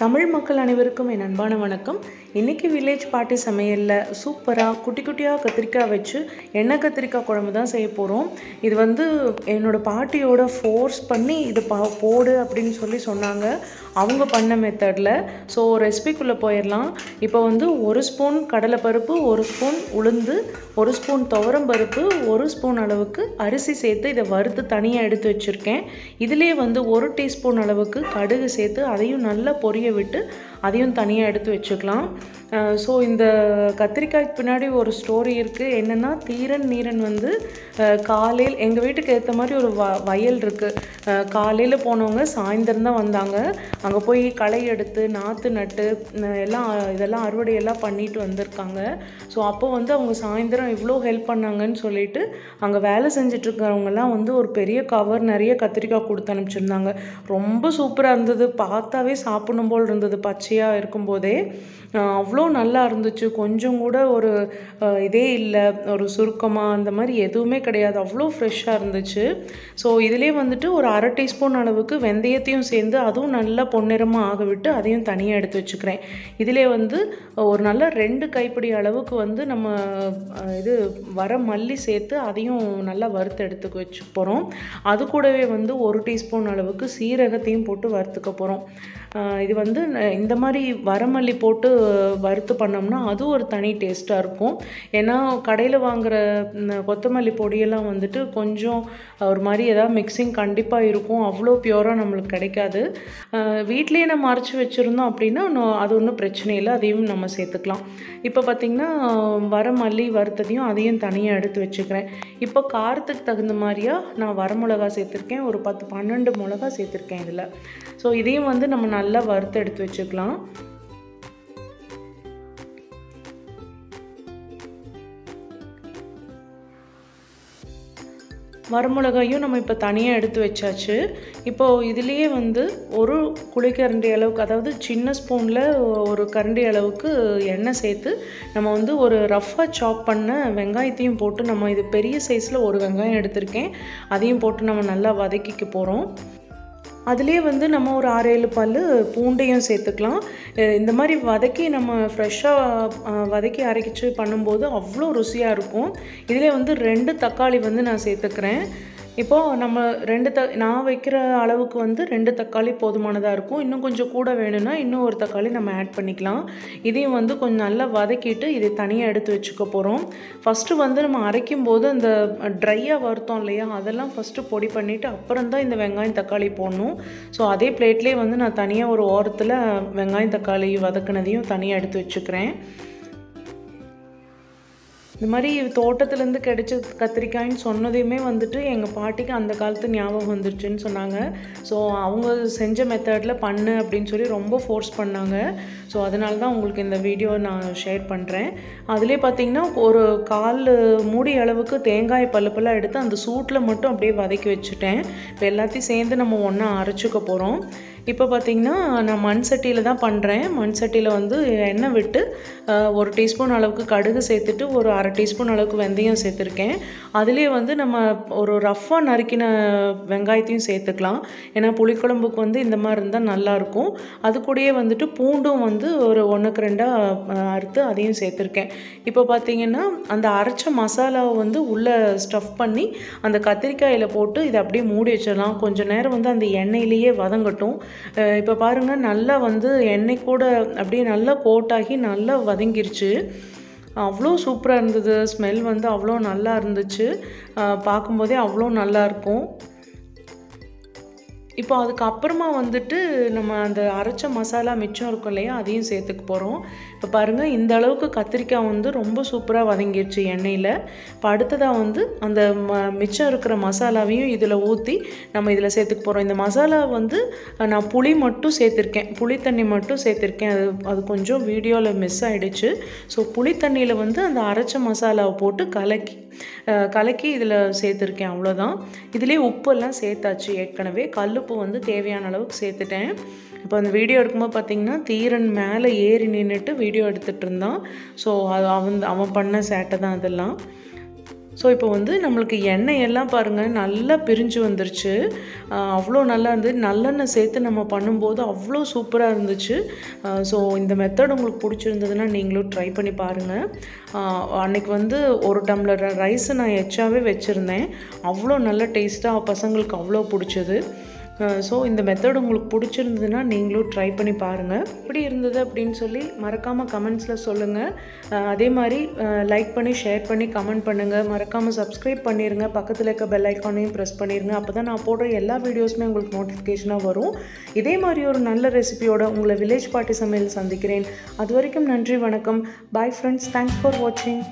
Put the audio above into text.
தமிழ் மக்கள் அனைவருக்கும் என் அன்பான வணக்கம். இன்றைக்கி வில்லேஜ் பாட்டி சமையலில் சூப்பராக குட்டி குட்டியாக கத்திரிக்காய் வச்சு எண்ணெய் கத்திரிக்காய் குழம்பு தான் செய்ய போகிறோம். இது என்னோடய பாட்டியோட ஃபோர்ஸ் பண்ணி இது போடு அப்படின்னு சொன்னாங்க, அவங்க பண்ண மெத்தடில். ஸோ ரெசிபிக்குள்ளே போயிடலாம். இப்போ ஒரு ஸ்பூன் கடலைப்பருப்பு, ஒரு ஸ்பூன் உளுந்து, ஒரு ஸ்பூன் துவரம் பருப்பு, ஒரு ஸ்பூன் அளவுக்கு அரிசி சேர்த்து இதை வறுத்து தனியாக எடுத்து வச்சுருக்கேன். இதிலே 1 டீஸ்பூன் அளவுக்கு கடுகு சேர்த்து அதையும் நல்லா பொரிய விட்டு அதையும் தனியாக எடுத்து வச்சுக்கலாம். ஸோ இந்த கத்திரிக்காய்க்கு பின்னாடி ஒரு ஸ்டோரி இருக்குது. என்னென்னா, நீரன் காலையில் எங்கள் வீட்டுக்கு ஏற்ற மாதிரி ஒரு வயல் இருக்குது. காலையில் போனவங்க சாயந்தரம் தான் வந்தாங்க. அங்கே போய் களை எடுத்து நாற்று நட்டு இதெல்லாம் அறுவடையெல்லாம் பண்ணிட்டு வந்திருக்காங்க. ஸோ அப்போ அவங்க சாயந்தரம் இவ்வளோ ஹெல்ப் பண்ணாங்கன்னு சொல்லிட்டு அங்கே வேலை செஞ்சிட்ருக்கிறவங்கெல்லாம் ஒரு பெரிய கவர் நிறைய கத்திரிக்காய் கொடுத்து அனுப்பிச்சிருந்தாங்க. ரொம்ப சூப்பராக இருந்தது, பார்த்தாவே சாப்பிடணும் போல் இருந்தது. பச்சையாக இருக்கும்போதே அவ்வளோ நல்லா இருந்துச்சு. கொஞ்சம் கூட ஒரு இதே இல்லை, ஒரு சுருக்கமாக அந்த மாதிரி எதுவுமே கிடையாது. அவ்வளோ ஃப்ரெஷ்ஷாக இருந்துச்சு. ஸோ இதிலே ஒரு அரை டீஸ்பூன் அளவுக்கு வெந்தயத்தையும் சேர்ந்து அதுவும் நல்லா பொன்னிறமாக ஆக விட்டு அதையும் தனியாக எடுத்து வச்சுக்கிறேன். இதிலே ஒரு நல்ல 2 கைப்பிடி அளவுக்கு நம்ம இது வர மல்லி சேர்த்து அதையும் நல்லா வறுத்து எடுத்துக்க வச்சு போகிறோம். அது கூடவே 1 டீஸ்பூன் அளவுக்கு சீரகத்தையும் போட்டு வறுத்துக்க போகிறோம். இது இந்த மாதிரி வரமல்லி போட்டு வறுத்து பண்ணோம்னா அது ஒரு தனி டேஸ்ட்டாக இருக்கும். ஏன்னா கடையில் வாங்குகிற கொத்தமல்லி பொடியெல்லாம் கொஞ்சம் ஒரு மாதிரி ஏதாவது மிக்சிங் கண்டிப்பாக இருக்கும். அவ்வளோ பியூராக நம்மளுக்கு கிடைக்காது. வீட்லேயே நம்ம அரைச்சி வச்சுருந்தோம் அப்படின்னா அது ஒன்றும் பிரச்சனை இல்லை, அதையும் நம்ம சேர்த்துக்கலாம். இப்போ பார்த்திங்கன்னா வரமல்லி வறுத்ததையும் அதையும் தனியாக எடுத்து வச்சுக்கிறேன். இப்போ காரத்துக்கு தகுந்த மாதிரியாக நான் வரமிளகா சேர்த்துருக்கேன். ஒரு 10-12 மிளகா சேர்த்துருக்கேன் இதில். ஸோ இதையும் நம்ம நல்லா வறுத்து எடுத்து வச்சுக்கலாம். வரமிளகாயும் நம்ம இப்போ தனியாக எடுத்து வச்சாச்சு. இப்போது இதுலேயே ஒரு குழிக்கரண்டி அளவுக்கு, அதாவது சின்ன ஸ்பூனில் ஒரு கரண்டி அளவுக்கு எண்ணெய் சேர்த்து நம்ம ஒரு ரஃப்பாக சாப் பண்ண வெங்காயத்தையும் போட்டு, நம்ம இது பெரிய சைஸில் ஒரு வெங்காயம் எடுத்திருக்கேன், அதையும் போட்டு நம்ம நல்லா வதக்கிக்க போகிறோம். அதிலே நம்ம ஒரு 6-7 பல் பூண்டையும் சேர்த்துக்கலாம். இந்த மாதிரி வதக்கி நம்ம ஃப்ரெஷ்ஷாக வதக்கி அரைச்சி பண்ணும்போது அவ்வளோ ருசியாக இருக்கும். இதிலே 2 தக்காளி நான் சேர்த்துக்கிறேன். இப்போது நம்ம நான் வைக்கிற அளவுக்கு 2 தக்காளி போதுமானதாக இருக்கும். இன்னும் கொஞ்சம் கூட வேணும்னா இன்னும் ஒரு தக்காளி நம்ம ஆட் பண்ணிக்கலாம். இதையும் கொஞ்சம் நல்லா வதக்கிட்டு இதை தனியாக எடுத்து வச்சுக்க போகிறோம். ஃபஸ்ட்டு நம்ம அரைக்கும் போது அந்த ட்ரையாக வறுத்தோம் இல்லையா, அதெல்லாம் ஃபஸ்ட்டு பொடி பண்ணிவிட்டு அப்புறம் தான் இந்த வெங்காயம் தக்காளி போடணும். ஸோ அதே பிளேட்லேயே நான் தனியாக ஒரு ஓரத்தில் வெங்காயம் தக்காளி வதக்குனதையும் தனியாக எடுத்து வச்சுக்கிறேன். இந்த மாதிரி தோட்டத்துலேருந்து கிடைச்ச கத்திரிக்காய்ன்னு சொன்னதையுமே எங்கள் பாட்டிக்கு அந்த காலத்து ஞாபகம் வந்துருச்சுன்னு சொன்னாங்க. ஸோ அவங்க செஞ்ச மெத்தடில் பண்ணு அப்படின்னு சொல்லி ரொம்ப ஃபோர்ஸ் பண்ணாங்க. ஸோ அதனால தான் உங்களுக்கு இந்த வீடியோ நான் ஷேர் பண்ணுறேன். அதிலே பார்த்திங்கன்னா ஒரு 1/4 மூடி அளவுக்கு தேங்காய் பல்லுப்பெல்லாம் எடுத்து அந்த சூட்டில் மட்டும் அப்படியே வதக்கி வச்சுட்டேன். இப்போ எல்லாத்தையும் சேர்ந்து நம்ம ஒன்றா அரைச்சிக்க போகிறோம். இப்போ பார்த்திங்கன்னா நான் மண் சட்டியில் தான் பண்ணுறேன். மண் சட்டியில் எண்ணெய் விட்டு 1 டீஸ்பூன் அளவுக்கு கடுகு சேர்த்துட்டு ஒரு அரை டீஸ்பூன் அளவுக்கு வெந்தயம் சேர்த்துருக்கேன். அதிலே நம்ம ஒரு ரஃப்பாக நறுக்கின வெங்காயத்தையும் சேர்த்துக்கலாம். ஏன்னா புளிக்குழம்புக்கு இந்த மாதிரி இருந்தால் நல்லாயிருக்கும். அது கூடயே பூண்டும் ஒரு 1க்கு 2 அறுத்து அதையும் சேர்த்துருக்கேன். இப்போ பார்த்திங்கன்னா அந்த அரைச்ச மசாலாவை உள்ளே ஸ்டஃப் பண்ணி அந்த கத்திரிக்காயில் போட்டு இதை அப்படியே மூடி வச்சிடலாம். கொஞ்சம் நேரம் அந்த எண்ணெயிலேயே வதங்கட்டும். இப்போ பாருங்கள், நல்லா எண்ணெய் கூட அப்படியே நல்லா கோட்டாகி நல்லா வதங்கிருச்சு. அவ்வளோ சூப்பராக இருந்தது. ஸ்மெல் அவ்வளோ நல்லா இருந்துச்சு. பார்க்கும்போதே அவ்வளோ நல்லாயிருக்கும். இப்போ அதுக்கப்புறமா நம்ம அந்த அரைச்ச மசாலா மிச்சம் இருக்கும் இல்லையா, அதையும் சேர்த்துக்க போகிறோம். இப்போ பாருங்கள், இந்த அளவுக்கு கத்திரிக்காய் ரொம்ப சூப்பராக வதங்கிடுச்சு எண்ணெயில். இப்போ அடுத்ததாக அந்த மிச்சம் இருக்கிற மசாலாவையும் இதில் ஊற்றி நம்ம இதில் சேர்த்துக்க போகிறோம். இந்த மசாலா நான் புளி மட்டும் சேர்த்துருக்கேன், புளி தண்ணி மட்டும் சேர்த்துருக்கேன். அது கொஞ்சம் வீடியோவில் மிஸ் ஆகிடுச்சு. ஸோ புளி தண்ணியில் அந்த அரைச்ச மசாலாவை போட்டு கலக்கி இதில் சேர்த்துருக்கேன். அவ்வளோதான். இதிலே உப்பெல்லாம் சேர்த்தாச்சு. ஏற்கனவே கல்லுப்பு தேவையான அளவுக்கு சேர்த்துட்டேன். இப்போ அந்த வீடியோ எடுக்கும்போது பார்த்திங்கன்னா தீரன் மேலே ஏறி நின்றுட்டு வீடியோ எடுத்துகிட்டு இருந்தான். ஸோ அது அவன் பண்ண சேட்டை தான் அதெல்லாம். ஸோ இப்போ வந்து நம்மளுக்கு எண்ணெய் எல்லாம் பாருங்கள் நல்லா பிரிஞ்சு வந்துருச்சு. அவ்வளோ நல்லா இருந்து நல்லெண்ணெய் சேர்த்து நம்ம பண்ணும்போது அவ்வளோ சூப்பராக இருந்துச்சு. ஸோ இந்த மெத்தட் உங்களுக்கு பிடிச்சிருந்ததுன்னா நீங்களும் ட்ரை பண்ணி பாருங்கள். அன்றைக்கி வந்து ஒரு டம்ளர் ரைஸை நான் எச்சாவே வச்சுருந்தேன். அவ்வளோ நல்ல டேஸ்ட்டாக பசங்களுக்கு அவ்வளோ பிடிச்சது. ஸோ இந்த மெத்தட் உங்களுக்கு பிடிச்சிருந்ததுன்னா நீங்களும் ட்ரை பண்ணி பாருங்கள். எப்படி இருந்தது அப்படின்னு சொல்லி மறக்காமல் கமெண்ட்ஸில் சொல்லுங்கள். அதே மாதிரி லைக் பண்ணி ஷேர் பண்ணி கமெண்ட் பண்ணுங்கள். மறக்காமல் சப்ஸ்கிரைப் பண்ணிடுங்க. பக்கத்தில் இருக்க பெல் ஐக்கானையும் ப்ரெஸ் பண்ணிடுங்க. அப்போ தான் நான் போடுற எல்லா வீடியோஸுமே உங்களுக்கு நோட்டிஃபிகேஷனாக வரும். இதே மாதிரி ஒரு நல்ல ரெசிபியோட உங்களை வில்லேஜ் பார்ட்டி சமையல் சந்திக்கிறேன். அது வரைக்கும் நன்றி, வணக்கம். Bye friends. தேங்க்ஸ் ஃபார் வாட்சிங்.